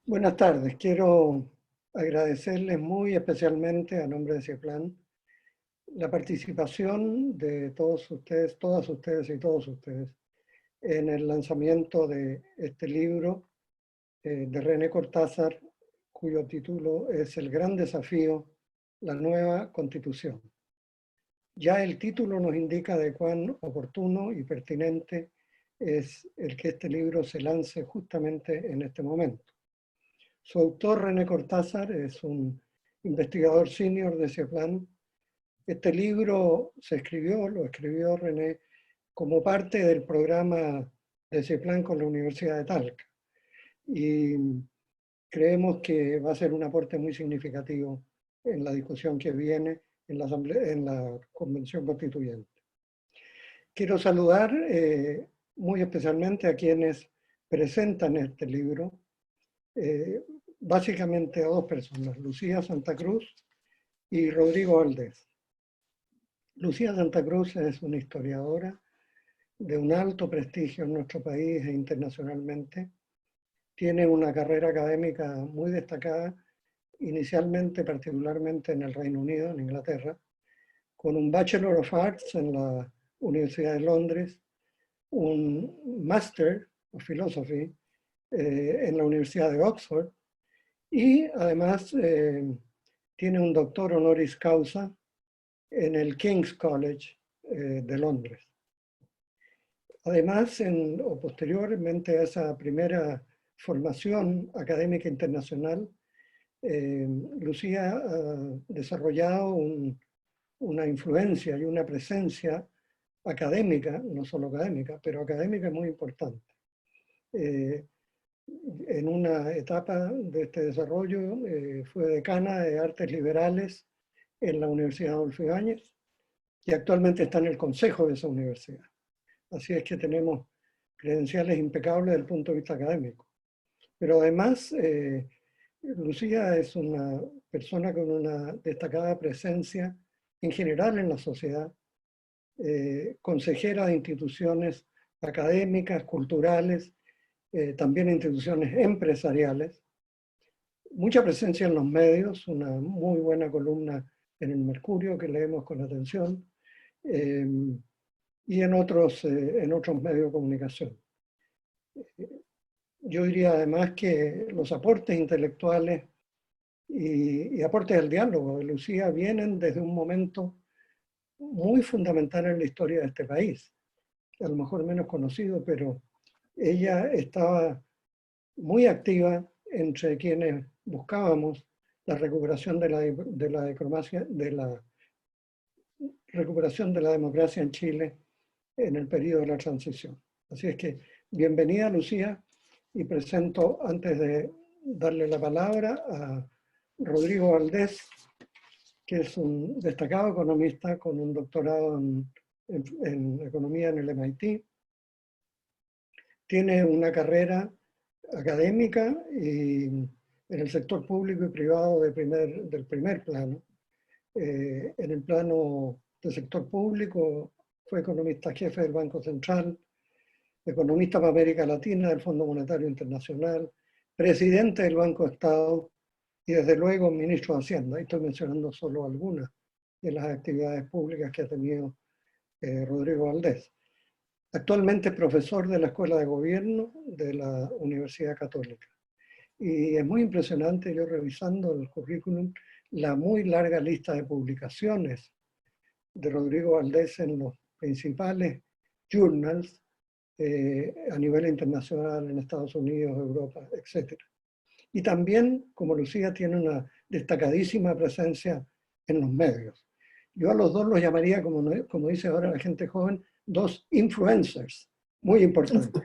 Buenas tardes. Quiero agradecerles muy especialmente a nombre de CIEPLAN la participación de todos ustedes, todas ustedes y todos ustedes en el lanzamiento de este libro de René Cortázar, cuyo título es El gran desafío, la nueva Constitución. Ya el título nos indica de cuán oportuno y pertinente es el que este libro se lance justamente en este momento. Su autor, René Cortázar, es un investigador senior de CIEPLAN. Este libro lo escribió René como parte del programa de CIEPLAN con la Universidad de Talca. Y creemos que va a ser un aporte muy significativo en la discusión que viene en la Convención Constituyente. Quiero saludar muy especialmente a quienes presentan este libro, básicamente a dos personas, Lucía Santa Cruz y Rodrigo Valdés. Lucía Santa Cruz es una historiadora de un alto prestigio en nuestro país e internacionalmente. Tiene una carrera académica muy destacada, inicialmente particularmente en el Reino Unido, en Inglaterra, con un Bachelor of Arts en la Universidad de Londres, un Master of Philosophy en la Universidad de Oxford y además tiene un doctor honoris causa en el King's College de Londres. Además, posteriormente a esa primera formación académica internacional, Lucía ha desarrollado una influencia y una presencia académica, no solo académica, pero académica muy importante. En una etapa de este desarrollo fue decana de Artes Liberales en la Universidad Adolfo Ibáñez y actualmente está en el consejo de esa universidad. Así es que tenemos credenciales impecables desde el punto de vista académico. Pero además, Lucía es una persona con una destacada presencia en general en la sociedad, consejera de instituciones académicas, culturales, también instituciones empresariales, mucha presencia en los medios, una muy buena columna en el Mercurio que leemos con atención, y en otros medios de comunicación. Yo diría además que los aportes intelectuales y aportes al diálogo de Lucía vienen desde un momento muy fundamental en la historia de este país, a lo mejor menos conocido, pero ella estaba muy activa entre quienes buscábamos la recuperación de la recuperación de la democracia en Chile en el periodo de la transición. Así es que bienvenida, Lucía, y presento, antes de darle la palabra, a Rodrigo Valdés, que es un destacado economista con un doctorado en economía en el MIT. Tiene una carrera académica y en el sector público y privado del primer plano. En el plano del sector público fue economista jefe del Banco Central, economista para América Latina del Fondo Monetario Internacional, presidente del Banco de Estado y desde luego ministro de Hacienda. Ahí estoy mencionando solo algunas de las actividades públicas que ha tenido Rodrigo Valdés. Actualmente es profesor de la Escuela de Gobierno de la Universidad Católica. Y es muy impresionante, yo revisando el currículum, la muy larga lista de publicaciones de Rodrigo Valdés en los principales journals a nivel internacional, en Estados Unidos, Europa, etc. Y también, como Lucía, tiene una destacadísima presencia en los medios. Yo a los dos los llamaría, como dice ahora la gente joven, dos influencers, muy importantes.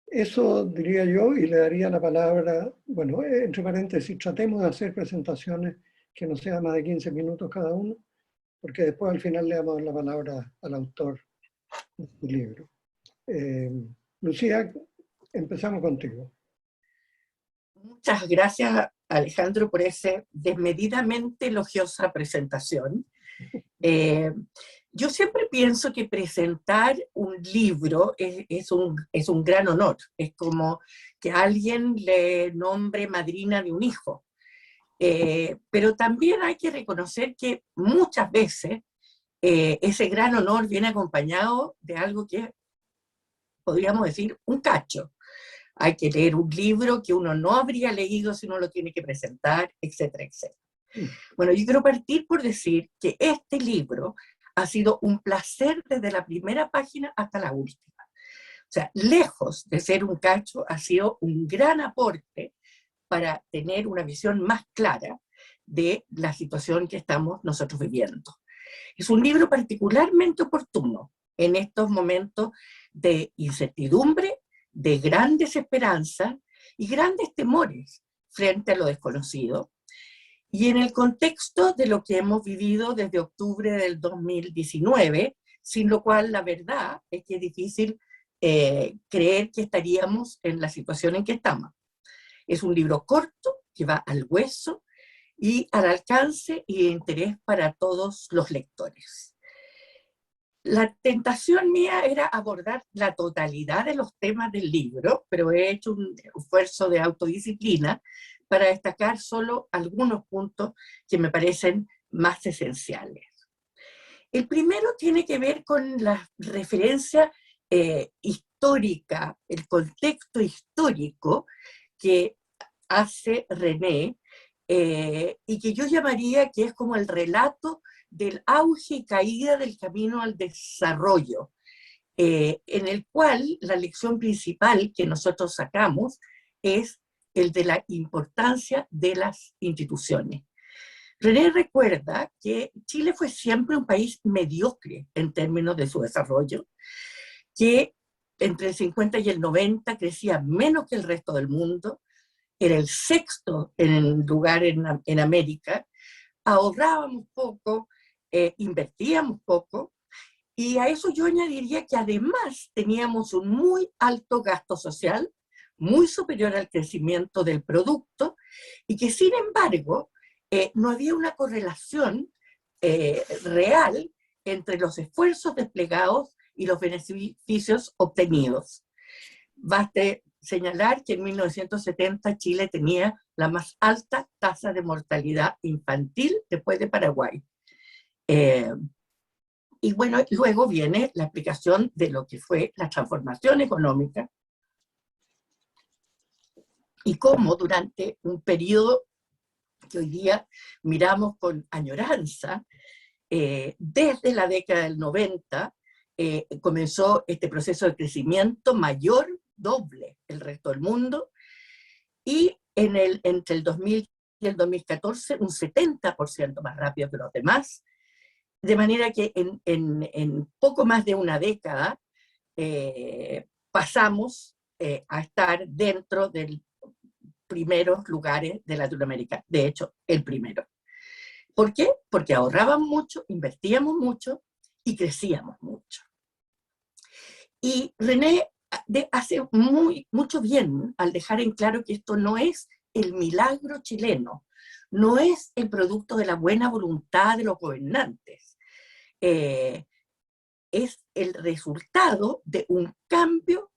Eso diría yo, y le daría la palabra, bueno, entre paréntesis, tratemos de hacer presentaciones que no sean más de 15 minutos cada uno, porque después al final le damos la palabra al autor del libro. Lucía, empezamos contigo. Muchas gracias, Alejandro, por esa desmedidamente elogiosa presentación. Yo siempre pienso que presentar un libro es un gran honor. Es como que alguien le nombre madrina de un hijo. Pero también hay que reconocer que muchas veces ese gran honor viene acompañado de algo que podríamos decir un cacho. Hay que leer un libro que uno no habría leído si no lo tiene que presentar, etcétera, etcétera. Bueno, yo quiero partir por decir que este libro ha sido un placer desde la primera página hasta la última. O sea, lejos de ser un cacho, ha sido un gran aporte para tener una visión más clara de la situación que estamos nosotros viviendo. Es un libro particularmente oportuno en estos momentos de incertidumbre, de gran desesperanza y grandes temores frente a lo desconocido, y en el contexto de lo que hemos vivido desde octubre del 2019, sin lo cual la verdad es que es difícil creer que estaríamos en la situación en que estamos. Es un libro corto, que va al hueso y al alcance y de interés para todos los lectores. La tentación mía era abordar la totalidad de los temas del libro, pero he hecho un esfuerzo de autodisciplina para destacar solo algunos puntos que me parecen más esenciales. El primero tiene que ver con la referencia histórica, el contexto histórico que hace René, y que yo llamaría que es como el relato del auge y caída del camino al desarrollo, en el cual la lección principal que nosotros sacamos es el de la importancia de las instituciones. René recuerda que Chile fue siempre un país mediocre en términos de su desarrollo, que entre el 50 y el 90 crecía menos que el resto del mundo, era el sexto en lugar en América, ahorrábamos poco, invertíamos poco, y a eso yo añadiría que además teníamos un muy alto gasto social, muy superior al crecimiento del producto, y que sin embargo no había una correlación real entre los esfuerzos desplegados y los beneficios obtenidos. Baste señalar que en 1970 Chile tenía la más alta tasa de mortalidad infantil después de Paraguay. Y bueno, luego viene la explicación de lo que fue la transformación económica y cómo durante un periodo que hoy día miramos con añoranza, desde la década del 90 comenzó este proceso de crecimiento mayor, doble el resto del mundo, y entre el 2000 y el 2014 un 70% más rápido que los demás, de manera que en poco más de una década pasamos a estar dentro de primeros lugares de Latinoamérica, de hecho, el primero. ¿Por qué? Porque ahorrábamos mucho, invertíamos mucho y crecíamos mucho. Y René hace mucho bien al dejar en claro que esto no es el milagro chileno, no es el producto de la buena voluntad de los gobernantes, es el resultado de un cambio,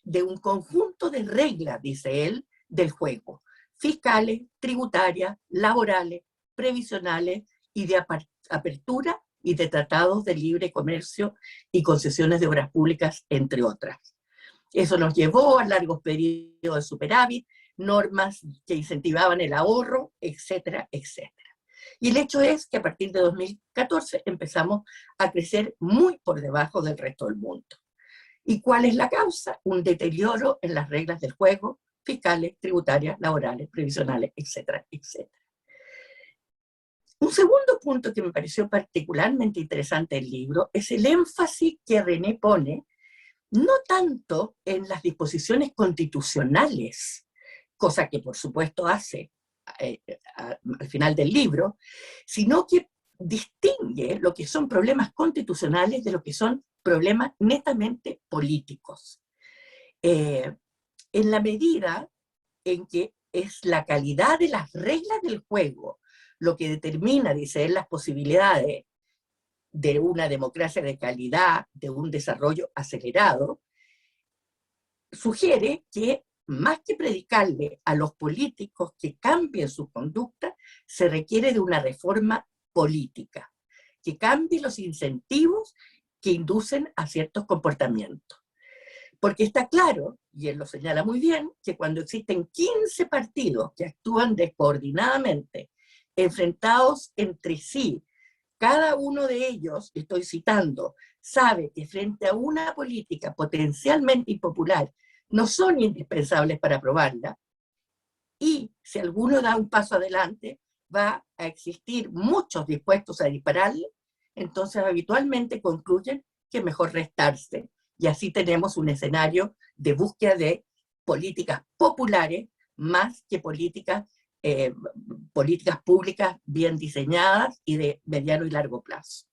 de un conjunto de reglas, dice él, del juego, fiscales, tributarias, laborales, previsionales y de apertura y de tratados de libre comercio y concesiones de obras públicas, entre otras. Eso nos llevó a largos periodos de superávit, normas que incentivaban el ahorro, etcétera, etcétera. Y el hecho es que a partir de 2014 empezamos a crecer muy por debajo del resto del mundo. ¿Y cuál es la causa? Un deterioro en las reglas del juego, fiscales, tributarias, laborales, previsionales, etcétera, etcétera. Un segundo punto que me pareció particularmente interesante del libro es el énfasis que René pone no tanto en las disposiciones constitucionales, cosa que por supuesto hace al final del libro, sino que distingue lo que son problemas constitucionales de lo que son problemas netamente políticos. En la medida en que es la calidad de las reglas del juego lo que determina, dice él, las posibilidades de una democracia de calidad, de un desarrollo acelerado, sugiere que más que predicarle a los políticos que cambien su conducta, se requiere de una reforma política, que cambie los incentivos que inducen a ciertos comportamientos. Porque está claro, y él lo señala muy bien, que cuando existen 15 partidos que actúan descoordinadamente, enfrentados entre sí, cada uno de ellos, estoy citando, sabe que frente a una política potencialmente impopular, no son indispensables para aprobarla, y si alguno da un paso adelante, va a existir muchos dispuestos a dispararle, entonces habitualmente concluyen que es mejor restarse. Y así tenemos un escenario de búsqueda de políticas populares más que políticas públicas bien diseñadas y de mediano y largo plazo.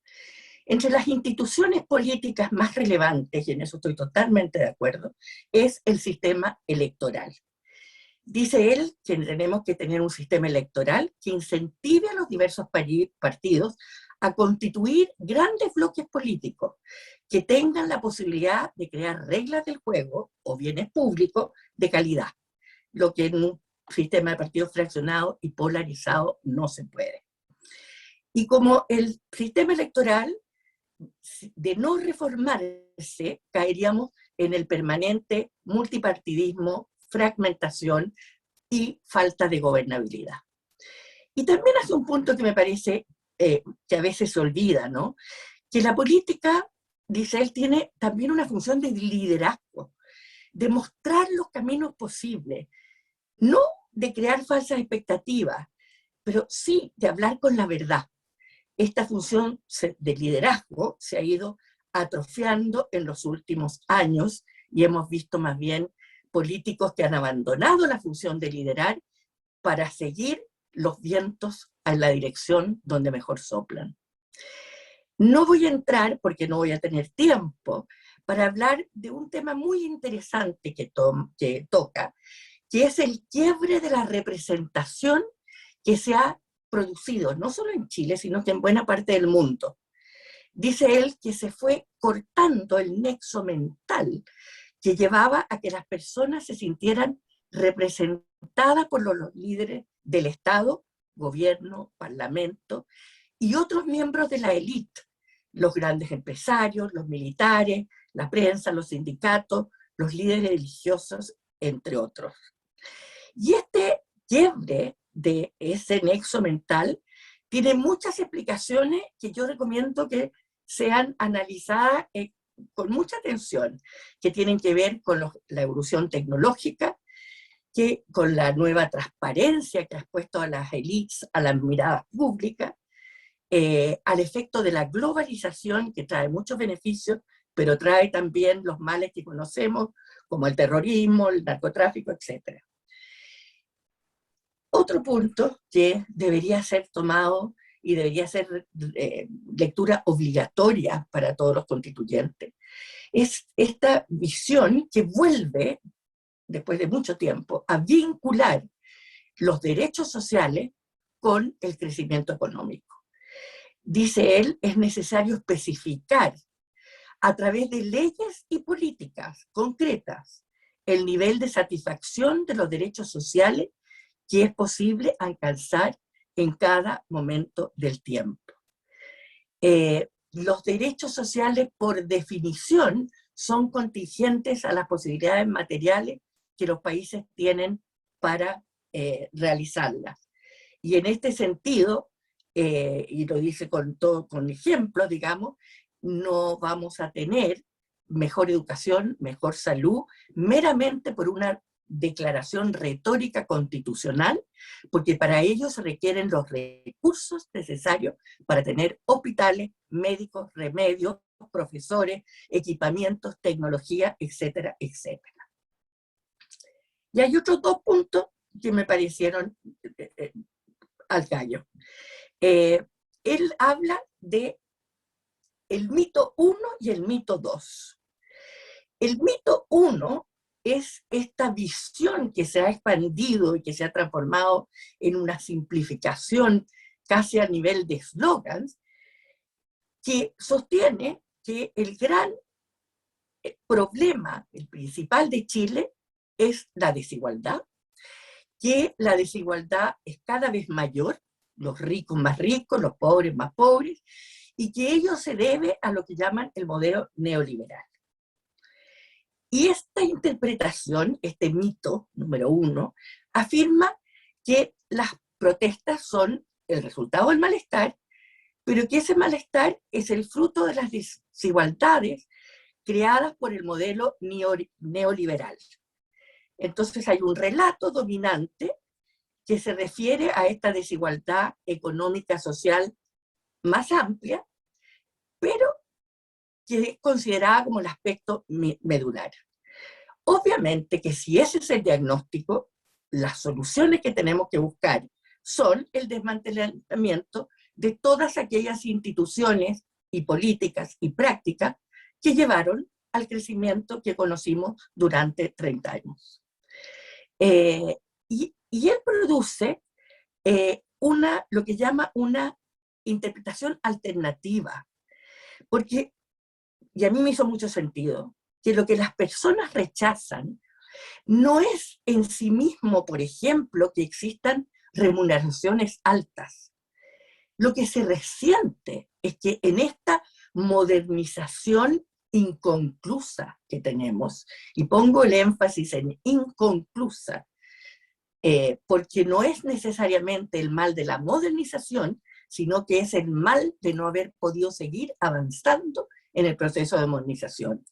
Entre las instituciones políticas más relevantes, y en eso estoy totalmente de acuerdo, es el sistema electoral. Dice él que tenemos que tener un sistema electoral que incentive a los diversos partidos a constituir grandes bloques políticos que tengan la posibilidad de crear reglas del juego o bienes públicos de calidad, lo que en un sistema de partidos fraccionados y polarizados no se puede. Y como el sistema electoral, de no reformarse, caeríamos en el permanente multipartidismo, fragmentación y falta de gobernabilidad. Y también hace un punto que me parece que a veces se olvida, ¿no? Que la política, dice él, tiene también una función de liderazgo, de mostrar los caminos posibles, no de crear falsas expectativas, pero sí de hablar con la verdad. Esta función de liderazgo se ha ido atrofiando en los últimos años y hemos visto más bien políticos que han abandonado la función de liderar para seguir los vientos en la dirección donde mejor soplan. No voy a entrar, porque no voy a tener tiempo, para hablar de un tema muy interesante que toca, que es el quiebre de la representación que se ha producido, no solo en Chile, sino que en buena parte del mundo. Dice él que se fue cortando el nexo mental que llevaba a que las personas se sintieran representadas por los líderes del Estado, gobierno, parlamento, y otros miembros de la élite, los grandes empresarios, los militares, la prensa, los sindicatos, los líderes religiosos, entre otros. Y este quiebre de ese nexo mental tiene muchas explicaciones que yo recomiendo que sean analizadas con mucha atención, que tienen que ver con la evolución tecnológica, que con la nueva transparencia que ha expuesto a las élites, a las miradas públicas, al efecto de la globalización, que trae muchos beneficios, pero trae también los males que conocemos, como el terrorismo, el narcotráfico, etc. Otro punto que debería ser tomado y debería ser lectura obligatoria para todos los constituyentes, es esta visión que vuelve, después de mucho tiempo, a vincular los derechos sociales con el crecimiento económico. Dice él, es necesario especificar a través de leyes y políticas concretas el nivel de satisfacción de los derechos sociales que es posible alcanzar en cada momento del tiempo. Los derechos sociales, por definición, son contingentes a las posibilidades materiales que los países tienen para realizarlas. Y en este sentido, y lo dice con ejemplos, digamos, no vamos a tener mejor educación, mejor salud, meramente por una declaración retórica constitucional, porque para ello se requieren los recursos necesarios para tener hospitales, médicos, remedios, profesores, equipamientos, tecnología, etcétera, etcétera. Y hay otros dos puntos que me parecieron al gallo. Él habla de el mito 1 y el mito 2. El mito 1 es esta visión que se ha expandido y que se ha transformado en una simplificación casi a nivel de eslogans, que sostiene que el gran problema, el principal de Chile, es la desigualdad, que la desigualdad es cada vez mayor, los ricos más ricos, los pobres más pobres, y que ello se debe a lo que llaman el modelo neoliberal. Y esta interpretación, este mito número 1, afirma que las protestas son el resultado del malestar, pero que ese malestar es el fruto de las desigualdades creadas por el modelo neoliberal. Entonces hay un relato dominante que se refiere a esta desigualdad económica, social más amplia, pero que es considerada como el aspecto medular. Obviamente que si ese es el diagnóstico, las soluciones que tenemos que buscar son el desmantelamiento de todas aquellas instituciones y políticas y prácticas que llevaron al crecimiento que conocimos durante 30 años. Y él produce lo que llama una interpretación alternativa, porque, y a mí me hizo mucho sentido, que lo que las personas rechazan no es en sí mismo, por ejemplo, que existan remuneraciones altas. Lo que se resiente es que en esta modernización inconclusa que tenemos, y pongo el énfasis en inconclusa, porque no es necesariamente el mal de la modernización, sino que es el mal de no haber podido seguir avanzando en el proceso de modernización.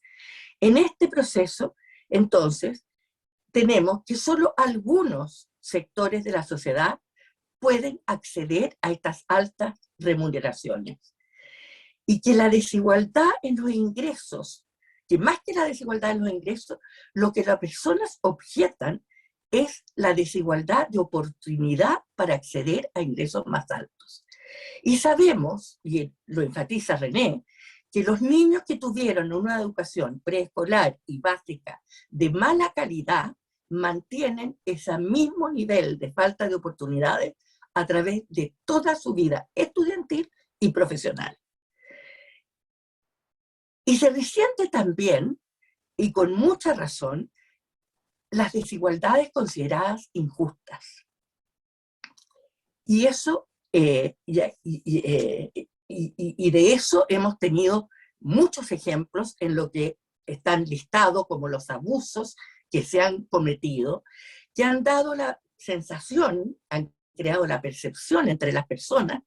En este proceso, entonces, tenemos que solo algunos sectores de la sociedad pueden acceder a estas altas remuneraciones. Y que la desigualdad en los ingresos, que más que la desigualdad en los ingresos, lo que las personas objetan es la desigualdad de oportunidad para acceder a ingresos más altos. Y sabemos, y lo enfatiza René, que los niños que tuvieron una educación preescolar y básica de mala calidad mantienen ese mismo nivel de falta de oportunidades a través de toda su vida estudiantil y profesional. Y se resiente también, y con mucha razón, las desigualdades consideradas injustas. Y eso, y de eso hemos tenido muchos ejemplos en lo que están listados como los abusos que se han cometido, que han dado la sensación, han creado la percepción entre las personas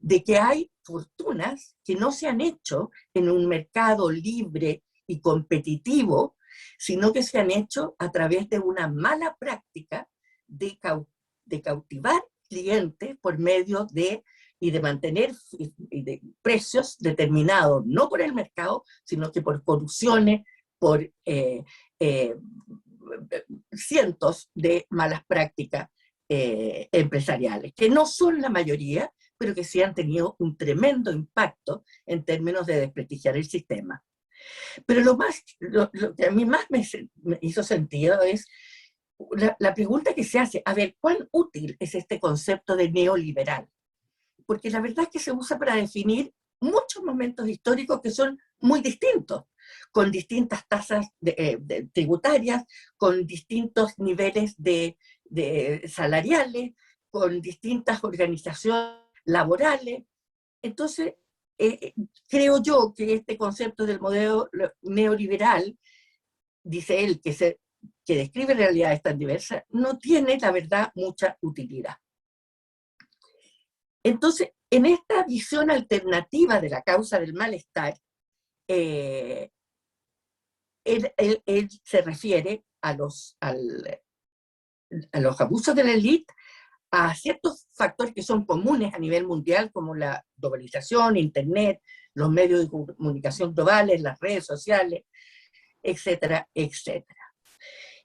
de que hay fortunas que no se han hecho en un mercado libre y competitivo, sino que se han hecho a través de una mala práctica de cautivar clientes por medio de mantener de precios determinados, no por el mercado, sino que por colusiones, por cientos de malas prácticas empresariales, que no son la mayoría, pero que sí han tenido un tremendo impacto en términos de desprestigiar el sistema. Pero lo que a mí más me hizo sentido es la pregunta que se hace, a ver, ¿cuán útil es este concepto de neoliberal? Porque la verdad es que se usa para definir muchos momentos históricos que son muy distintos, con distintas tasas tributarias, con distintos niveles salariales, con distintas organizaciones laborales. Entonces, creo yo que este concepto del modelo neoliberal, dice él, que describe realidades tan diversas, no tiene, la verdad, mucha utilidad. Entonces, en esta visión alternativa de la causa del malestar, él se refiere a los abusos de la élite, a ciertos factores que son comunes a nivel mundial, como la globalización, Internet, los medios de comunicación globales, las redes sociales, etcétera, etcétera.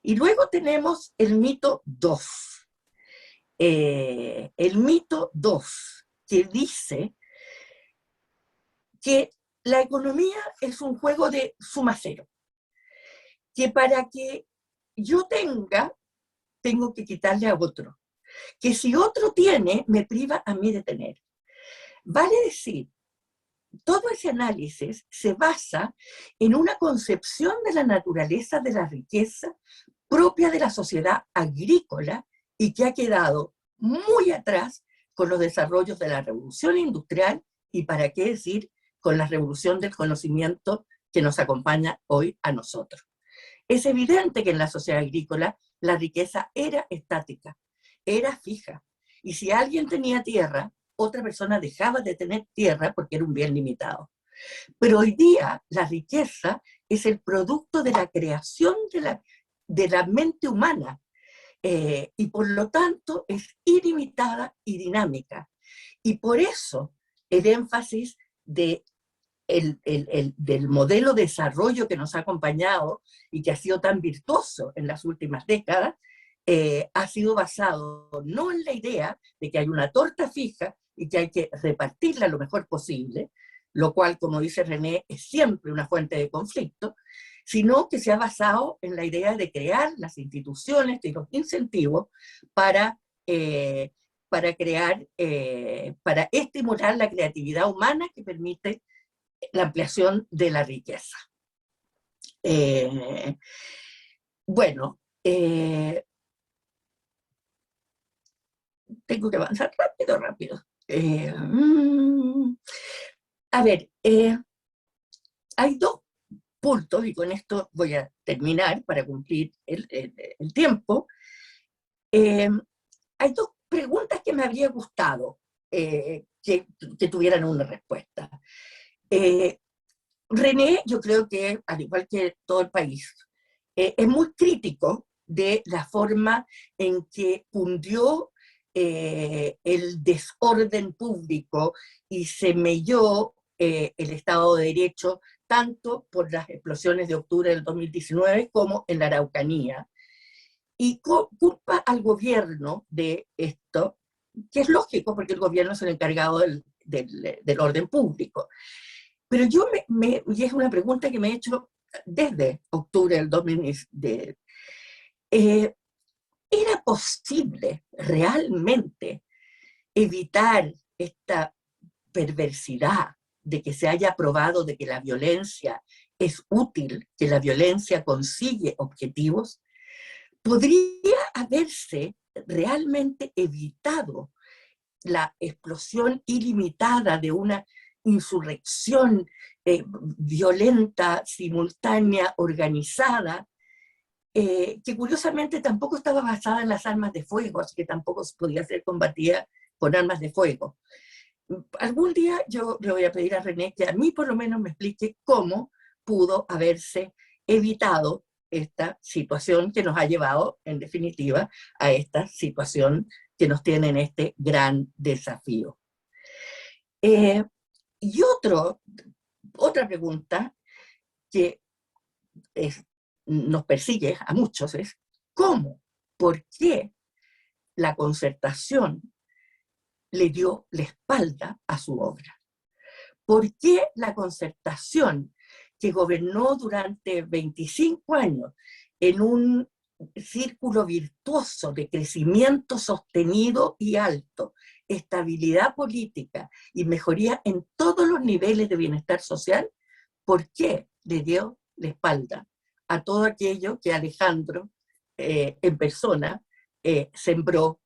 Y luego tenemos el mito 2. El mito 2, que dice que la economía es un juego de suma cero, que para que yo tengo que quitarle a otro, que si otro tiene, me priva a mí de tener. Vale decir todo ese análisis se basa en una concepción de la naturaleza de la riqueza propia de la sociedad agrícola y que ha quedado muy atrás con los desarrollos de la revolución industrial y, para qué decir, con la revolución del conocimiento que nos acompaña hoy a nosotros. Es evidente que en la sociedad agrícola la riqueza era estática, era fija, y si alguien tenía tierra, otra persona dejaba de tener tierra porque era un bien limitado. Pero hoy día la riqueza es el producto de la creación de la mente humana, y por lo tanto es ilimitada y dinámica. Y por eso el énfasis del modelo de desarrollo que nos ha acompañado y que ha sido tan virtuoso en las últimas décadas, ha sido basado no en la idea de que hay una torta fija y que hay que repartirla lo mejor posible, lo cual, como dice René, es siempre una fuente de conflicto, sino que se ha basado en la idea de crear las instituciones y los incentivos para, para estimular la creatividad humana que permite la ampliación de la riqueza. Bueno, tengo que avanzar rápido. A ver, hay dos puntos, y con esto voy a terminar para cumplir el tiempo. Hay dos preguntas que me habría gustado que tuvieran una respuesta. René, yo creo que, al igual que todo el país, es muy crítico de la forma en que cundió el desorden público y se melló el Estado de Derecho, tanto por las explosiones de octubre del 2019 como en la Araucanía. Y culpa al gobierno de esto, que es lógico porque el gobierno es el encargado del orden público. Pero y es una pregunta que me he hecho desde octubre del 2010, ¿era posible realmente evitar esta perversidad de que se haya probado de que la violencia es útil, que la violencia consigue objetivos? ¿Podría haberse realmente evitado la explosión ilimitada de una insurrección violenta, simultánea, organizada, que curiosamente tampoco estaba basada en las armas de fuego, así que tampoco podía ser combatida con armas de fuego? Algún día yo le voy a pedir a René que a mí por lo menos me explique cómo pudo haberse evitado esta situación que nos ha llevado, en definitiva, a esta situación que nos tiene en este gran desafío. Y otra pregunta que nos persigue a muchos es: ¿cómo? ¿Por qué la concertación le dio la espalda a su obra? ¿Por qué la concertación, que gobernó durante 25 años en un círculo virtuoso de crecimiento sostenido y alto, estabilidad política y mejoría en todos los niveles de bienestar social, por qué le dio la espalda a todo aquello que Alejandro en persona sembró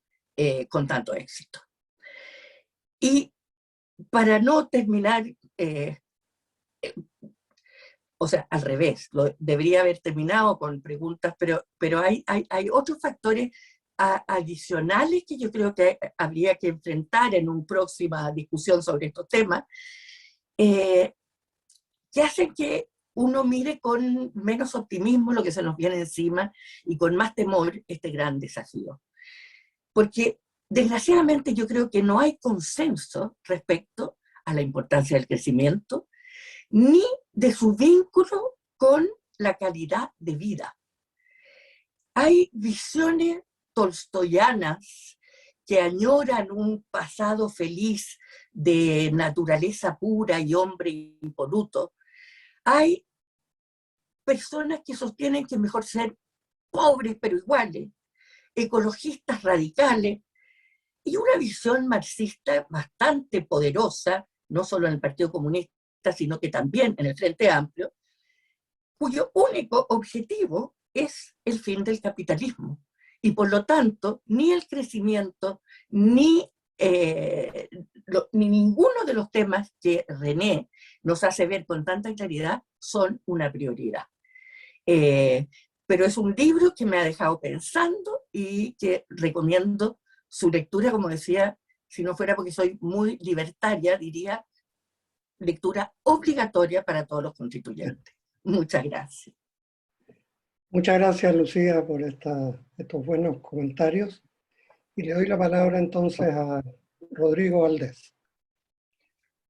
con tanto éxito? Y para no terminar, o sea, al revés, debería haber terminado con preguntas, pero hay otros factores adicionales que yo creo que habría que enfrentar en una próxima discusión sobre estos temas, que hacen que uno mire con menos optimismo lo que se nos viene encima y con más temor este gran desafío. Porque desgraciadamente yo creo que no hay consenso respecto a la importancia del crecimiento, ni de su vínculo con la calidad de vida. Hay visiones tolstoyanas que añoran un pasado feliz de naturaleza pura y hombre impoluto. Hay personas que sostienen que es mejor ser pobres pero iguales, ecologistas radicales, y una visión marxista bastante poderosa, no solo en el Partido Comunista, sino que también en el Frente Amplio, cuyo único objetivo es el fin del capitalismo. Y por lo tanto, ni el crecimiento, ni ninguno de los temas que René nos hace ver con tanta claridad son una prioridad. Pero es un libro que me ha dejado pensando y que recomiendo su lectura, como decía, si no fuera porque soy muy libertaria, diría lectura obligatoria para todos los constituyentes. Muchas gracias. Muchas gracias, Lucía, por estos buenos comentarios. Y le doy la palabra entonces a Rodrigo Valdés.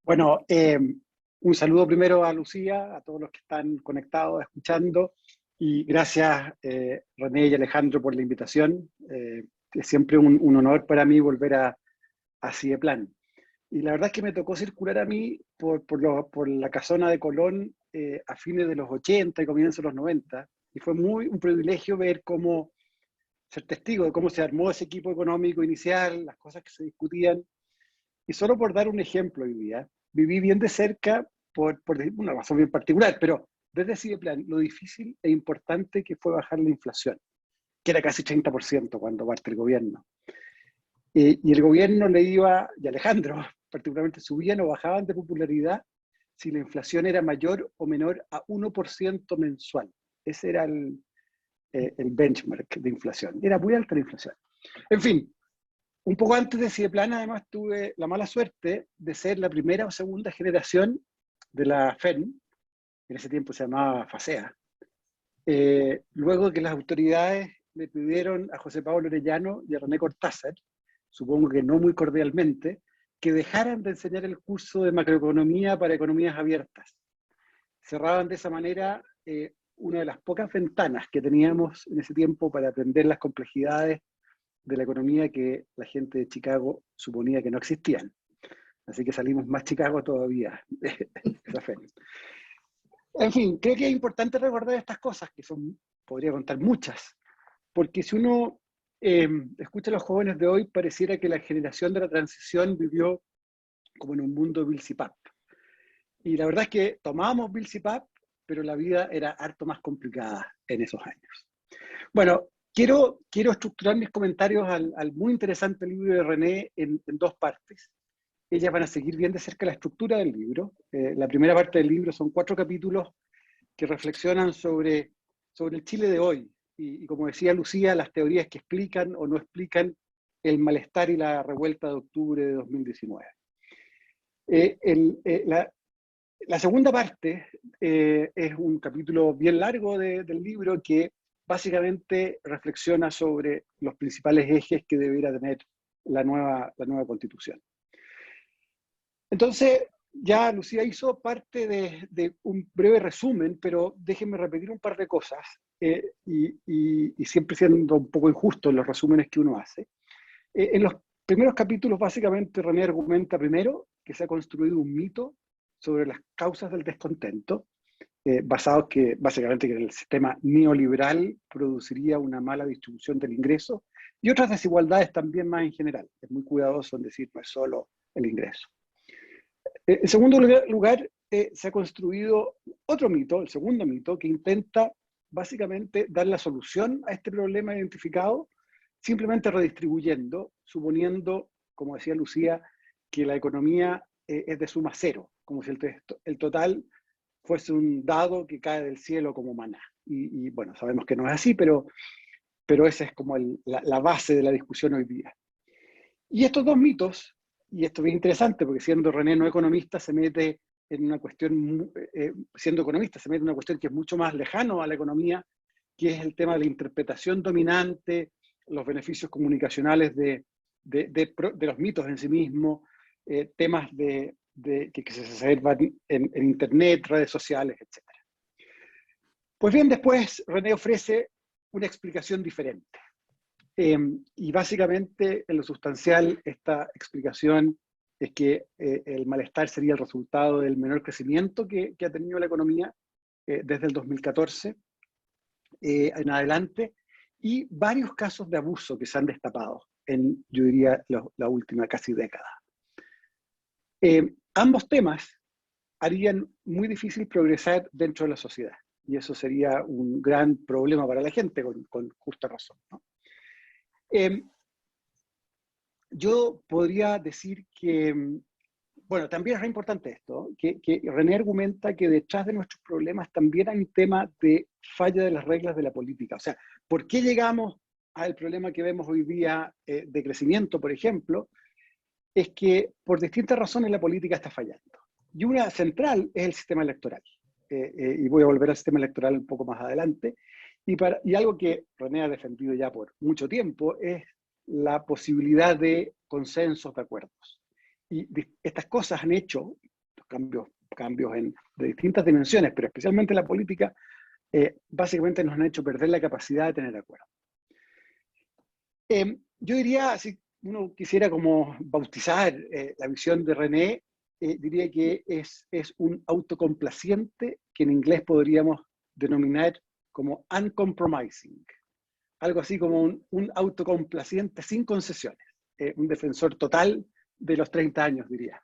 Bueno, un saludo primero a Lucía, a todos los que están conectados, escuchando, y gracias René y Alejandro por la invitación. Es siempre un honor para mí volver a CIDEPLAN. Y la verdad es que me tocó circular a mí por la casona de Colón a fines de los 80 y comienzos de los 90, y fue un privilegio ver cómo, ser testigo de cómo se armó ese equipo económico inicial, las cosas que se discutían. Y solo por dar un ejemplo hoy día, viví bien de cerca por una razón bien particular, pero desde CIDEPLAN lo difícil e importante que fue bajar la inflación, que era casi 30% cuando parte el gobierno. Y el gobierno le iba, y Alejandro particularmente, subían o bajaban de popularidad si la inflación era mayor o menor a 1% mensual. Ese era el benchmark de inflación. Era muy alta la inflación. En fin, un poco antes de CIDEPLAN, además, tuve la mala suerte de ser la primera o segunda generación de la FEN, en ese tiempo se llamaba FASEA, luego que las autoridades le pidieron a José Pablo Orellano y a René Cortázar, supongo que no muy cordialmente, que dejaran de enseñar el curso de macroeconomía para economías abiertas. Cerraban de esa manera una de las pocas ventanas que teníamos en ese tiempo para aprender las complejidades de la economía que la gente de Chicago suponía que no existían. Así que salimos más Chicago todavía de esa fe. En fin, creo que es importante recordar estas cosas, que podría contar muchas, porque si uno escucha a los jóvenes de hoy, pareciera que la generación de la transición vivió como en un mundo Bill Zipap. Y la verdad es que tomábamos Bill Zipap, pero la vida era harto más complicada en esos años. Bueno, quiero estructurar mis comentarios al muy interesante libro de René en dos partes. Ellas van a seguir bien de cerca la estructura del libro. La primera parte del libro son 4 capítulos que reflexionan sobre el Chile de hoy. Y como decía Lucía, las teorías que explican o no explican el malestar y la revuelta de octubre de 2019. La segunda parte es un capítulo bien largo del libro que básicamente reflexiona sobre los principales ejes que debería tener la nueva Constitución. Entonces, ya Lucía hizo parte de un breve resumen, pero déjenme repetir un par de cosas, y siempre siendo un poco injusto en los resúmenes que uno hace. En los primeros capítulos, básicamente, René argumenta primero que se ha construido un mito sobre las causas del descontento, basados básicamente que el sistema neoliberal produciría una mala distribución del ingreso y otras desigualdades también más en general. Es muy cuidadoso en decir no es solo el ingreso. En segundo lugar, se ha construido otro mito, el segundo mito, que intenta básicamente dar la solución a este problema identificado simplemente redistribuyendo, suponiendo, como decía Lucía, que la economía es de suma cero, como si el total fuese un dado que cae del cielo como maná. Y bueno, sabemos que no es así, pero esa es como la base de la discusión hoy día. Y estos dos mitos, y esto es bien interesante, porque siendo René no economista, se mete en una cuestión, siendo economista, se mete en una cuestión que es mucho más lejano a la economía, que es el tema de la interpretación dominante, los beneficios comunicacionales de los mitos en sí mismos, temas que se observan en Internet, redes sociales, etc. Pues bien, después René ofrece una explicación diferente. Y básicamente, en lo sustancial, esta explicación es que el malestar sería el resultado del menor crecimiento que ha tenido la economía desde el 2014 en adelante, y varios casos de abuso que se han destapado en, yo diría, la última casi década. Ambos temas harían muy difícil progresar dentro de la sociedad. Y eso sería un gran problema para la gente, con justa razón, ¿no? Yo podría decir que, bueno, también es re importante esto, que René argumenta que detrás de nuestros problemas también hay un tema de falla de las reglas de la política. O sea, ¿por qué llegamos al problema que vemos hoy día de crecimiento, por ejemplo? Es que por distintas razones la política está fallando. Y una central es el sistema electoral. Y voy a volver al sistema electoral un poco más adelante. Y algo que René ha defendido ya por mucho tiempo es la posibilidad de consensos, de acuerdos. Y estas cosas han hecho cambios de distintas dimensiones, pero especialmente la política, básicamente nos han hecho perder la capacidad de tener acuerdos. Yo diría, si uno quisiera como bautizar la visión de René, diría que es un autocomplaciente que en inglés podríamos denominar como uncompromising. Algo así como un autocomplaciente sin concesiones. Un defensor total de los 30 años, diría.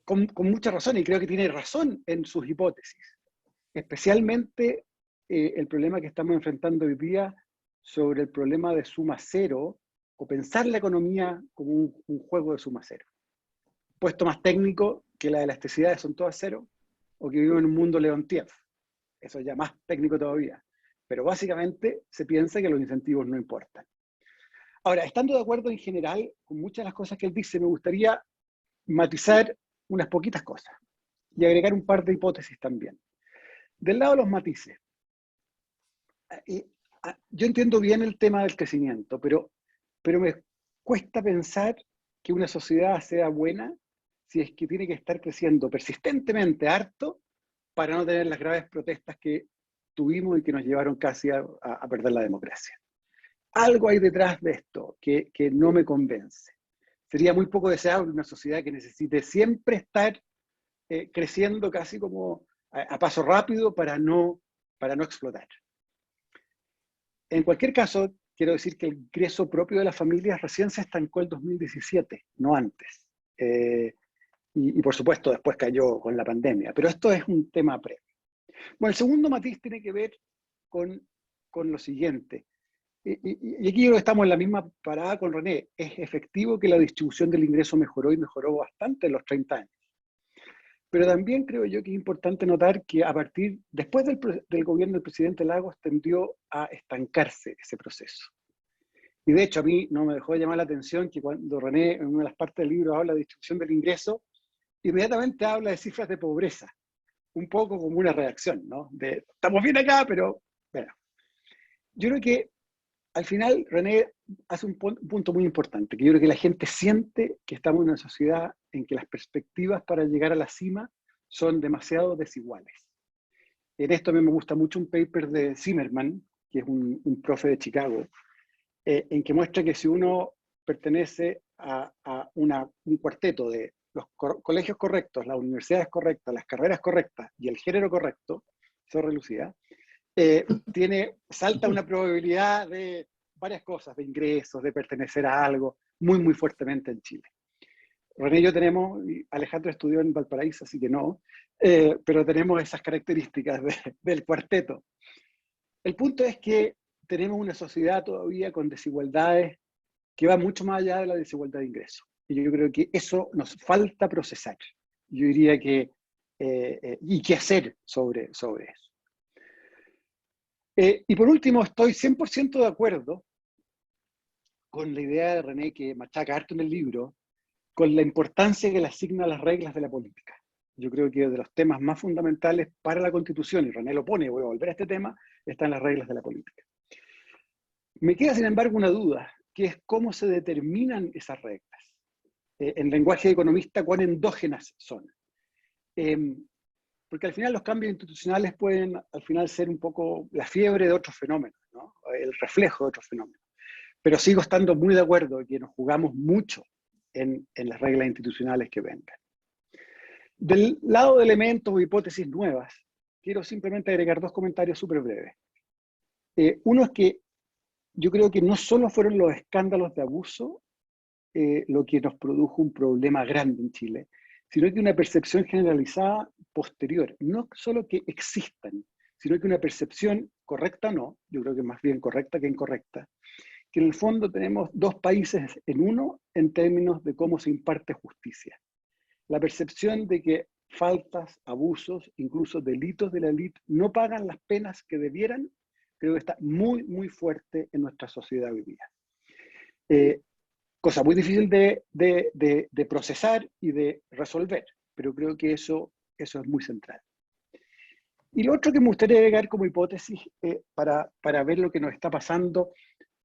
Con mucha razón, y creo que tiene razón en sus hipótesis. Especialmente el problema que estamos enfrentando hoy día sobre el problema de suma cero, o pensar la economía como un juego de suma cero. Puesto más técnico que la elasticidad son todas cero, o que vivimos en un mundo Leontief. Eso es ya más técnico todavía. Pero básicamente se piensa que los incentivos no importan. Ahora, estando de acuerdo en general con muchas de las cosas que él dice, me gustaría matizar unas poquitas cosas y agregar un par de hipótesis también. Del lado de los matices, yo entiendo bien el tema del crecimiento, pero me cuesta pensar que una sociedad sea buena si es que tiene que estar creciendo persistentemente harto para no tener las graves protestas que tuvimos y que nos llevaron casi a perder la democracia. Algo hay detrás de esto que no me convence. Sería muy poco deseable una sociedad que necesite siempre estar creciendo casi como a paso rápido para no explotar. En cualquier caso, quiero decir que el ingreso propio de las familias recién se estancó el 2017, no antes. Y por supuesto después cayó con la pandemia, pero esto es un tema previo. Bueno, el segundo matiz tiene que ver con lo siguiente. Y aquí yo creo que estamos en la misma parada con René. Es efectivo que la distribución del ingreso mejoró y mejoró bastante en los 30 años. Pero también creo yo que es importante notar que después del gobierno del presidente Lagos, tendió a estancarse ese proceso. Y de hecho a mí no me dejó de llamar la atención que cuando René en una de las partes del libro habla de distribución del ingreso, inmediatamente habla de cifras de pobreza, un poco como una reacción, ¿no? Estamos bien acá, pero bueno. Yo creo que al final René hace un punto muy importante, que yo creo que la gente siente que estamos en una sociedad en que las perspectivas para llegar a la cima son demasiado desiguales. En esto a mí me gusta mucho un paper de Zimmerman, que es un profe de Chicago, en que muestra que si uno pertenece a un cuarteto de los colegios correctos, las universidades correctas, las carreras correctas y el género correcto, sorry Lucía, salta una probabilidad de varias cosas, de ingresos, de pertenecer a algo, muy, muy fuertemente en Chile. René y yo tenemos, y Alejandro estudió en Valparaíso, así que no, pero tenemos esas características del cuarteto. El punto es que tenemos una sociedad todavía con desigualdades que va mucho más allá de la desigualdad de ingresos. Y yo creo que eso nos falta procesar. Yo diría que, y qué hacer sobre eso. Y por último, estoy 100% de acuerdo con la idea de René, que machaca harto en el libro, con la importancia que le asigna a las reglas de la política. Yo creo que de los temas más fundamentales para la Constitución, y René lo pone, voy a volver a este tema, están las reglas de la política. Me queda, sin embargo, una duda, que es cómo se determinan esas reglas. En lenguaje de economista, ¿cuán endógenas son? Porque al final los cambios institucionales pueden al final ser un poco la fiebre de otros fenómenos, ¿no? El reflejo de otros fenómenos. Pero sigo estando muy de acuerdo que nos jugamos mucho en las reglas institucionales que vengan. Del lado de elementos o hipótesis nuevas, quiero simplemente agregar dos comentarios súper breves. Uno es que yo creo que no solo fueron los escándalos de abuso lo que nos produjo un problema grande en Chile, sino que una percepción generalizada posterior. No solo que existan, sino que una percepción correcta o no, yo creo que más bien correcta que incorrecta, que en el fondo tenemos dos países en uno en términos de cómo se imparte justicia. La percepción de que faltas, abusos, incluso delitos de la élite no pagan las penas que debieran, creo que está muy, muy fuerte en nuestra sociedad hoy día. Cosa muy difícil de procesar y de resolver, pero creo que eso es muy central. Y lo otro que me gustaría agregar como hipótesis para ver lo que nos está pasando,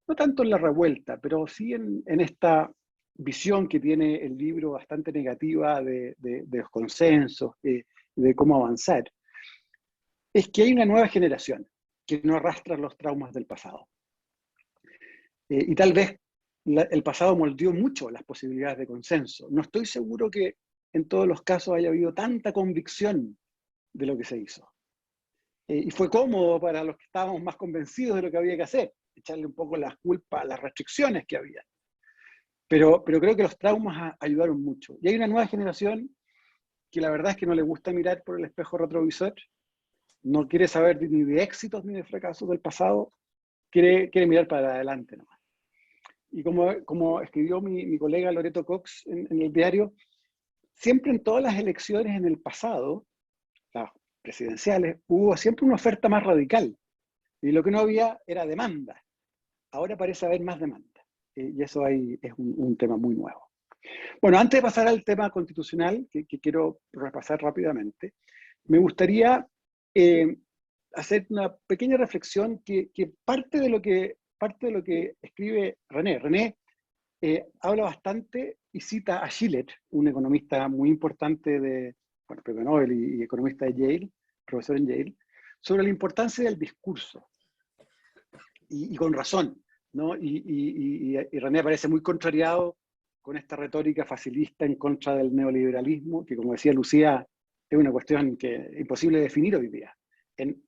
no tanto en la revuelta, pero sí en esta visión que tiene el libro bastante negativa de los consensos, de cómo avanzar, es que hay una nueva generación que no arrastra los traumas del pasado. Y tal vez el pasado moldeó mucho las posibilidades de consenso. No estoy seguro que en todos los casos haya habido tanta convicción de lo que se hizo. Y fue cómodo para los que estábamos más convencidos de lo que había que hacer, echarle un poco las culpas a las restricciones que había. Pero creo que los traumas ayudaron mucho. Y hay una nueva generación que la verdad es que no le gusta mirar por el espejo retrovisor, no quiere saber ni de éxitos ni de fracasos del pasado, quiere mirar para adelante nomás. Y como escribió mi colega Loreto Cox en el diario, siempre en todas las elecciones en el pasado, las presidenciales, hubo siempre una oferta más radical. Y lo que no había era demanda. Ahora parece haber más demanda. Y eso ahí es un tema muy nuevo. Bueno, antes de pasar al tema constitucional, que quiero repasar rápidamente, me gustaría hacer una pequeña reflexión que parte de lo que escribe René. René habla bastante y cita a Schiller, un economista muy importante premio Nobel y economista de Yale, profesor en Yale, sobre la importancia del discurso. Y con razón, ¿no? Y René parece muy contrariado con esta retórica facilista en contra del neoliberalismo, que como decía Lucía, es una cuestión que es imposible definir hoy día. En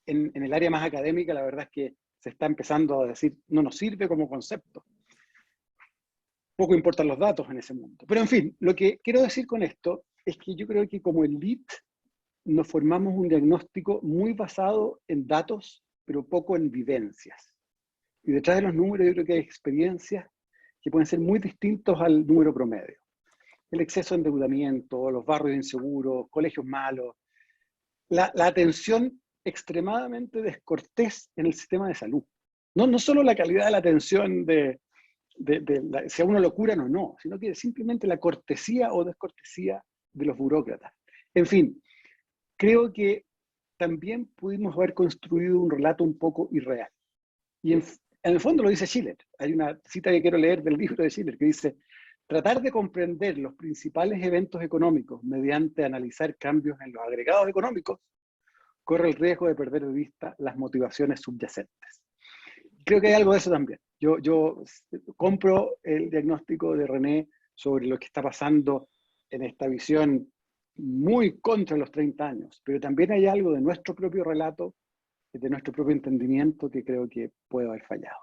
el área más académica, la verdad es que se está empezando a decir, no nos sirve como concepto. Poco importan los datos en ese mundo. Pero en fin, lo que quiero decir con esto es que yo creo que como elite nos formamos un diagnóstico muy basado en datos, pero poco en vivencias. Y detrás de los números yo creo que hay experiencias que pueden ser muy distintos al número promedio. El exceso de endeudamiento, los barrios inseguros, colegios malos, la atención extremadamente descortés en el sistema de salud. No solo la calidad de la atención si a uno lo curan o no, sino que simplemente la cortesía o descortesía de los burócratas. En fin, creo que también pudimos haber construido un relato un poco irreal. Y en el fondo lo dice Schiller. Hay una cita que quiero leer del libro de Schiller que dice: tratar de comprender los principales eventos económicos mediante analizar cambios en los agregados económicos corre el riesgo de perder de vista las motivaciones subyacentes. Creo que hay algo de eso también. Yo compro el diagnóstico de René sobre lo que está pasando en esta visión muy contra los 30 años, pero también hay algo de nuestro propio relato, de nuestro propio entendimiento que creo que puede haber fallado.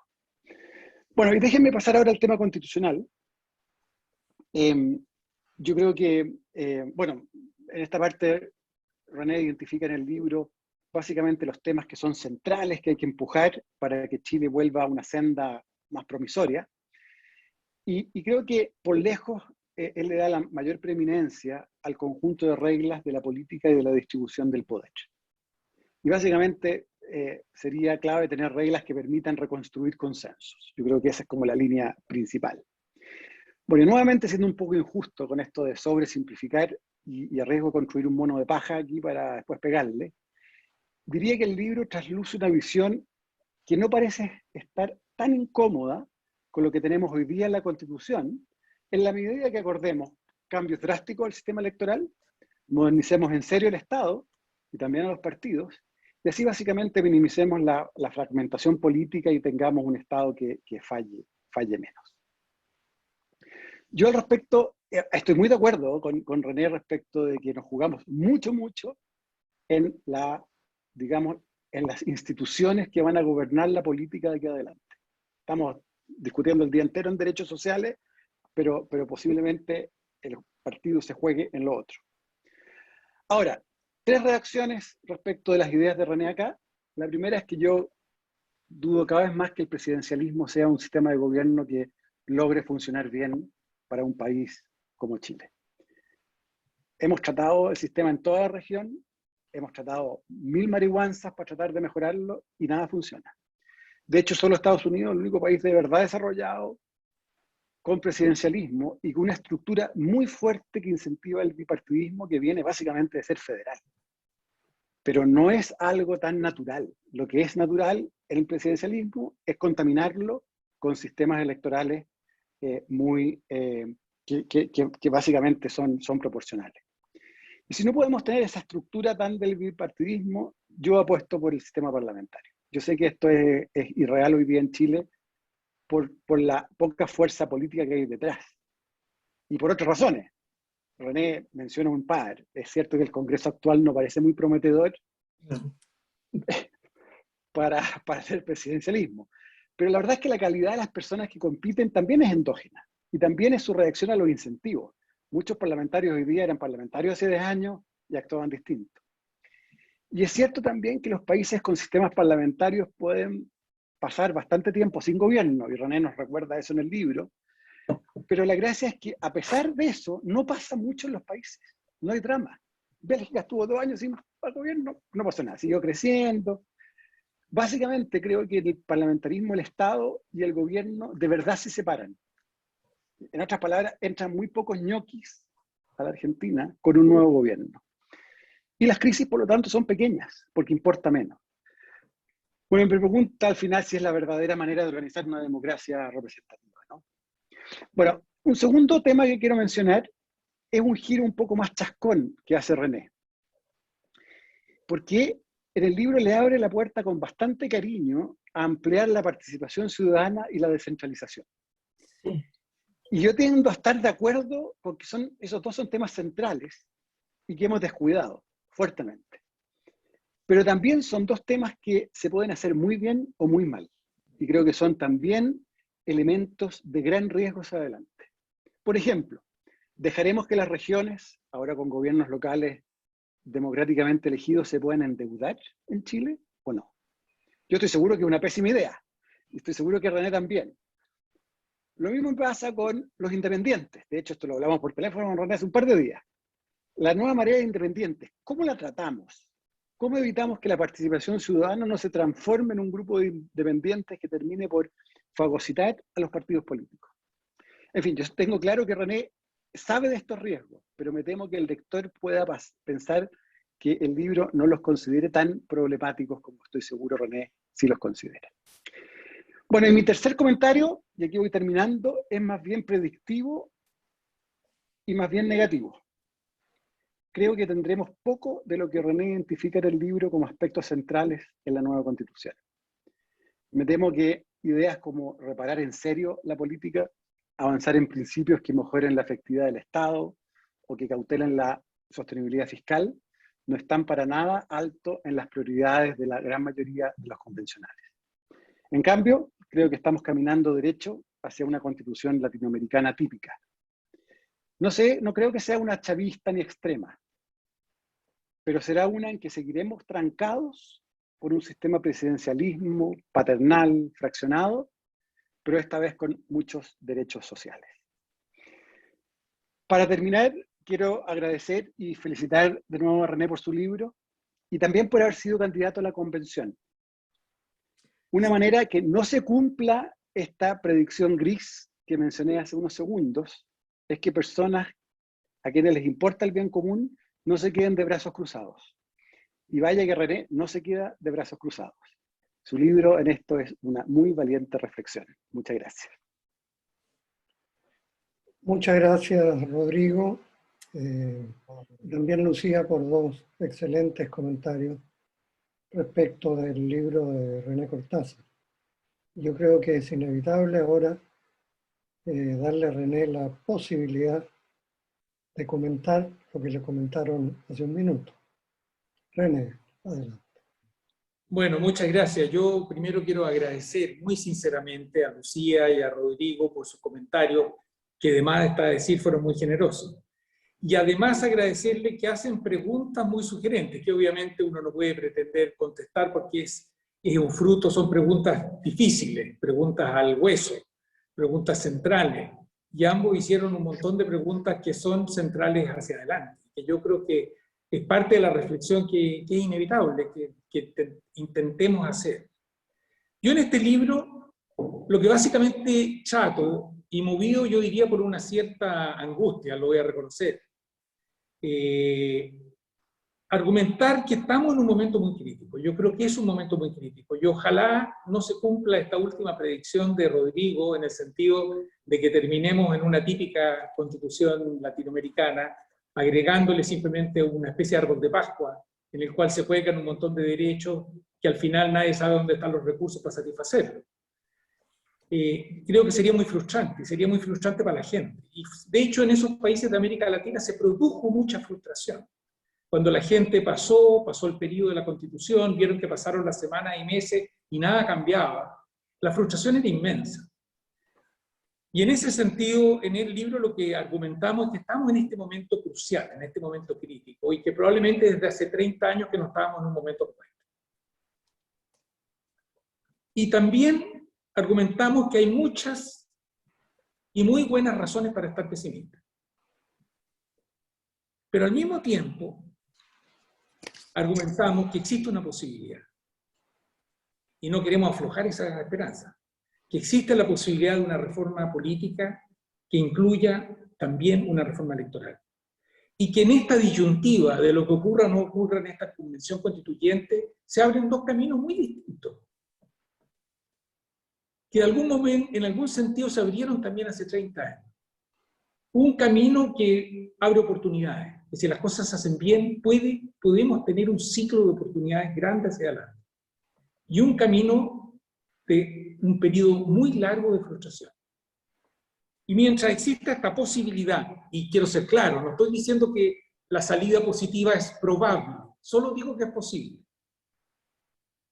Bueno, y déjenme pasar ahora al tema constitucional. Yo creo que, bueno, en esta parte René identifica en el libro básicamente los temas que son centrales, que hay que empujar para que Chile vuelva a una senda más promisoria. Y creo que por lejos él le da la mayor preeminencia al conjunto de reglas de la política y de la distribución del poder. Y básicamente sería clave tener reglas que permitan reconstruir consensos. Yo creo que esa es como la línea principal. Bueno, y nuevamente siendo un poco injusto con esto de sobresimplificar y arriesgo construir un mono de paja aquí para después pegarle, diría que el libro trasluce una visión que no parece estar tan incómoda con lo que tenemos hoy día en la Constitución, en la medida que acordemos cambios drásticos al sistema electoral, modernicemos en serio el Estado y también a los partidos, y así básicamente minimicemos la fragmentación política y tengamos un Estado que falle menos. Yo al respecto, estoy muy de acuerdo con René respecto de que nos jugamos mucho en digamos, en las instituciones que van a gobernar la política de aquí adelante. Estamos discutiendo el día entero en derechos sociales, pero posiblemente el partido se juegue en lo otro. Ahora, 3 reacciones respecto de las ideas de René acá. La primera es que yo dudo cada vez más que el presidencialismo sea un sistema de gobierno que logre funcionar bien para un país como Chile. Hemos tratado el sistema en toda la región, hemos tratado 1000 marihuanzas para tratar de mejorarlo y nada funciona. De hecho, solo Estados Unidos es el único país de verdad desarrollado con presidencialismo y con una estructura muy fuerte que incentiva el bipartidismo, que viene básicamente de ser federal. Pero no es algo tan natural. Lo que es natural en el presidencialismo es contaminarlo con sistemas electorales que básicamente son proporcionales. Y si no podemos tener esa estructura tan del bipartidismo, yo apuesto por el sistema parlamentario. Yo sé que esto es irreal hoy día en Chile por la poca fuerza política que hay detrás. Y por otras razones. René menciona un par. Es cierto que el Congreso actual no parece muy prometedor para hacer presidencialismo. Pero la verdad es que la calidad de las personas que compiten también es endógena. Y también es su reacción a los incentivos. Muchos parlamentarios hoy día eran parlamentarios hace 10 años y actuaban distinto. Y es cierto también que los países con sistemas parlamentarios pueden pasar bastante tiempo sin gobierno, y René nos recuerda eso en el libro, pero la gracia es que a pesar de eso, no pasa mucho en los países, no hay drama. Bélgica estuvo 2 años sin gobierno, no pasó nada, siguió creciendo. Básicamente creo que el parlamentarismo, el Estado y el gobierno de verdad se separan. En otras palabras, entran muy pocos ñoquis a la Argentina con un nuevo gobierno. Y las crisis, por lo tanto, son pequeñas, porque importa menos. Bueno, me pregunta al final si es la verdadera manera de organizar una democracia representativa, ¿no? Bueno, un segundo tema que quiero mencionar es un giro un poco más chascón que hace René. Porque en el libro le abre la puerta con bastante cariño a ampliar la participación ciudadana y la descentralización. Sí. Y yo tiendo a estar de acuerdo porque esos dos son temas centrales y que hemos descuidado fuertemente. Pero también son 2 temas que se pueden hacer muy bien o muy mal. Y creo que son también elementos de gran riesgo hacia adelante. Por ejemplo, ¿dejaremos que las regiones, ahora con gobiernos locales democráticamente elegidos, se puedan endeudar en Chile o no? Yo estoy seguro que es una pésima idea. Y estoy seguro que René también. Lo mismo pasa con los independientes. De hecho, esto lo hablamos por teléfono con René hace un par de días. La nueva marea de independientes, ¿cómo la tratamos? ¿Cómo evitamos que la participación ciudadana no se transforme en un grupo de independientes que termine por fagocitar a los partidos políticos? En fin, yo tengo claro que René sabe de estos riesgos, pero me temo que el lector pueda pensar que el libro no los considere tan problemáticos como estoy seguro René sí los considera. Bueno, y mi tercer comentario, y aquí voy terminando, es más bien predictivo y más bien negativo. Creo que tendremos poco de lo que René identifica en el libro como aspectos centrales en la nueva Constitución. Me temo que ideas como reparar en serio la política, avanzar en principios que mejoren la efectividad del Estado o que cautelen la sostenibilidad fiscal, no están para nada alto en las prioridades de la gran mayoría de los convencionales. En cambio, creo que estamos caminando derecho hacia una Constitución latinoamericana típica. No creo que sea una chavista ni extrema, pero será una en que seguiremos trancados por un sistema presidencialismo paternal, fraccionado, pero esta vez con muchos derechos sociales. Para terminar, quiero agradecer y felicitar de nuevo a René por su libro y también por haber sido candidato a la convención. Una manera que no se cumpla esta predicción gris que mencioné hace unos segundos es que personas a quienes les importa el bien común no se queden de brazos cruzados. Y vaya que René no se queda de brazos cruzados. Su libro en esto es una muy valiente reflexión. Muchas gracias. Muchas gracias, Rodrigo. También Lucía por 2 excelentes comentarios respecto del libro de René Cortázar. Yo creo que es inevitable ahora darle a René la posibilidad de comentar lo que le comentaron hace un minuto. René, adelante. Bueno, muchas gracias. Yo primero quiero agradecer muy sinceramente a Lucía y a Rodrigo por sus comentarios. que además está a decir fueron muy generosos. Y además agradecerle que hacen preguntas muy sugerentes, que obviamente uno no puede pretender contestar porque es un fruto, son preguntas difíciles, preguntas al hueso, preguntas centrales. Y ambos hicieron un montón de preguntas que son centrales hacia adelante, que yo creo que es parte de la reflexión que es inevitable, que intentemos hacer. Yo en este libro, lo que básicamente chato y movido, yo diría por una cierta angustia, lo voy a reconocer, argumentar que estamos en un momento muy crítico. Yo creo que es un momento muy crítico y ojalá no se cumpla esta última predicción de Rodrigo en el sentido de que terminemos en una típica constitución latinoamericana agregándole simplemente una especie de árbol de Pascua en el cual se juegan un montón de derechos que al final nadie sabe dónde están los recursos para satisfacerlos. Creo que sería muy frustrante para la gente. Y de hecho en esos países de América Latina se produjo mucha frustración. Cuando la gente pasó el periodo de la Constitución, vieron que pasaron las semanas y meses y nada cambiaba, la frustración era inmensa. Y en ese sentido, en el libro lo que argumentamos es que estamos en este momento crucial, en este momento crítico, y que probablemente desde hace 30 años que no estábamos en un momento como este. Y también argumentamos que hay muchas y muy buenas razones para estar pesimistas. Pero al mismo tiempo, argumentamos que existe una posibilidad, y no queremos aflojar esa esperanza, que existe la posibilidad de una reforma política que incluya también una reforma electoral. Y que en esta disyuntiva de lo que ocurra o no ocurra en esta convención constituyente, se abren dos caminos muy distintos, que de algún momento, en algún sentido se abrieron también hace 30 años. Un camino que abre oportunidades, que si las cosas se hacen bien, podemos tener un ciclo de oportunidades grandes hacia adelante. Y un camino de un periodo muy largo de frustración. Y mientras exista esta posibilidad, y quiero ser claro, no estoy diciendo que la salida positiva es probable, solo digo que es posible.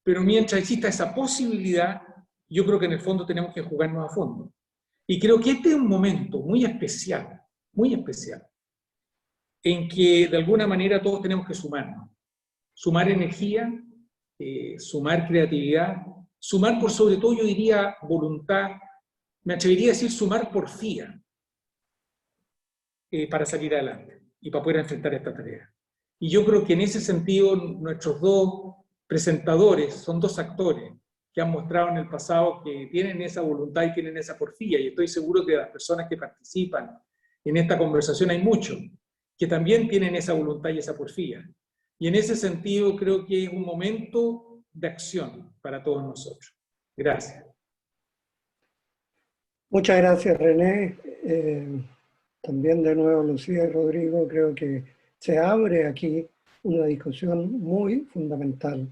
Pero mientras exista esa posibilidad, yo creo que en el fondo tenemos que jugarnos a fondo. Y creo que este es un momento muy especial, en que de alguna manera todos tenemos que sumarnos. Sumar energía, sumar creatividad, sumar por sobre todo, yo diría, voluntad, me atrevería a decir sumar porfía para salir adelante y para poder enfrentar esta tarea. Y yo creo que en ese sentido nuestros dos presentadores son dos actores que han mostrado en el pasado que tienen esa voluntad y tienen esa porfía, y estoy seguro que de las personas que participan en esta conversación hay muchos que también tienen esa voluntad y esa porfía. Y en ese sentido creo que es un momento de acción para todos nosotros. Gracias. Muchas gracias, René. También de nuevo Lucía y Rodrigo, creo que se abre aquí una discusión muy fundamental.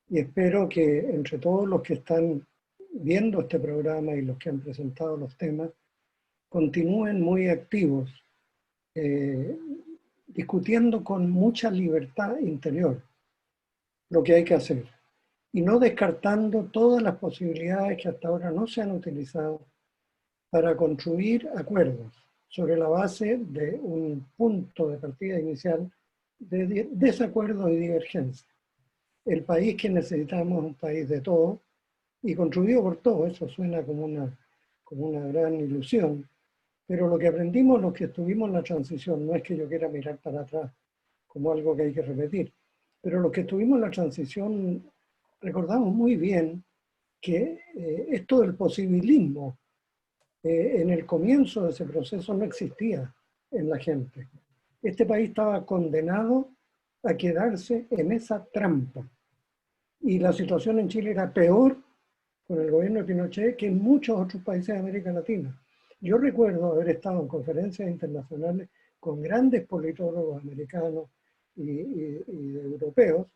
Y espero que entre todos los que están viendo este programa y los que han presentado los temas, continúen muy activos, discutiendo con mucha libertad interior lo que hay que hacer. Y no descartando todas las posibilidades que hasta ahora no se han utilizado para construir acuerdos sobre la base de un punto de partida inicial de desacuerdo y divergencia. El país que necesitamos es un país de todos y construido por todos. Eso suena como una gran ilusión, pero lo que aprendimos los que estuvimos en la transición, no es que yo quiera mirar para atrás como algo que hay que repetir, pero los que estuvimos en la transición recordamos muy bien que esto del posibilismo en el comienzo de ese proceso no existía en la gente. Este país estaba condenado a quedarse en esa trampa. Y la situación en Chile era peor con el gobierno de Pinochet que en muchos otros países de América Latina. Yo recuerdo haber estado en conferencias internacionales con grandes politólogos americanos y europeos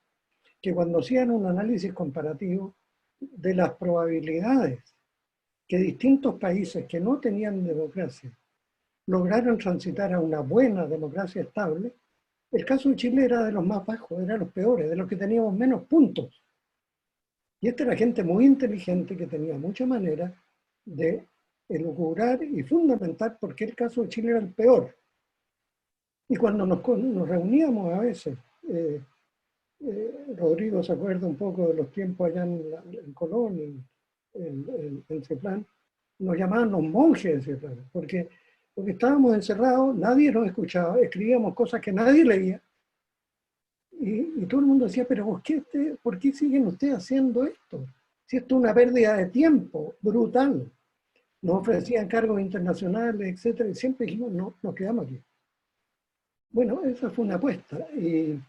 que cuando hacían un análisis comparativo de las probabilidades que distintos países que no tenían democracia lograron transitar a una buena democracia estable, el caso de Chile era de los más bajos, era de los peores, de los que teníamos menos puntos. Y esta era gente muy inteligente que tenía mucha manera de elucubrar y fundamentar por qué el caso de Chile era el peor. Y cuando nos reuníamos a veces, Rodrigo se acuerda un poco de los tiempos allá en Colón, en Ceplan, nos llamaban los monjes de Ceplan, porque estábamos encerrados, nadie nos escuchaba, escribíamos cosas que nadie leía, y todo el mundo decía, pero ¿por qué siguen ustedes haciendo esto? Si esto es una pérdida de tiempo brutal. Nos ofrecían cargos internacionales, etcétera, y siempre dijimos, no, nos quedamos aquí. Bueno, esa fue una apuesta. Y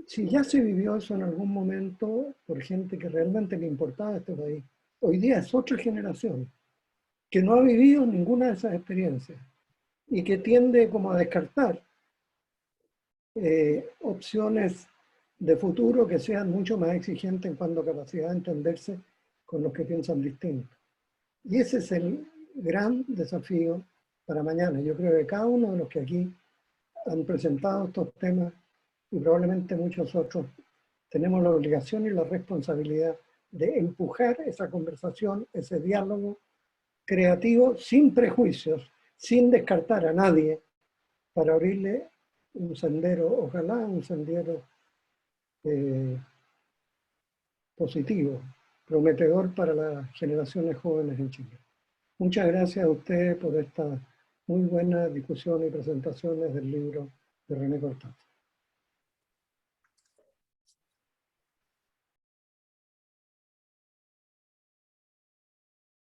si ya se vivió eso en algún momento por gente que realmente le importaba este país, hoy día es otra generación que no ha vivido ninguna de esas experiencias y que tiende como a descartar opciones de futuro que sean mucho más exigentes en cuanto a capacidad de entenderse con los que piensan distinto. Y ese es el gran desafío para mañana. Yo creo que cada uno de los que aquí han presentado estos temas y probablemente muchos otros, tenemos la obligación y la responsabilidad de empujar esa conversación, ese diálogo creativo, sin prejuicios, sin descartar a nadie, para abrirle un sendero, ojalá un sendero positivo, prometedor para las generaciones jóvenes en Chile. Muchas gracias a ustedes por esta muy buena discusión y presentaciones del libro de René Cortázar.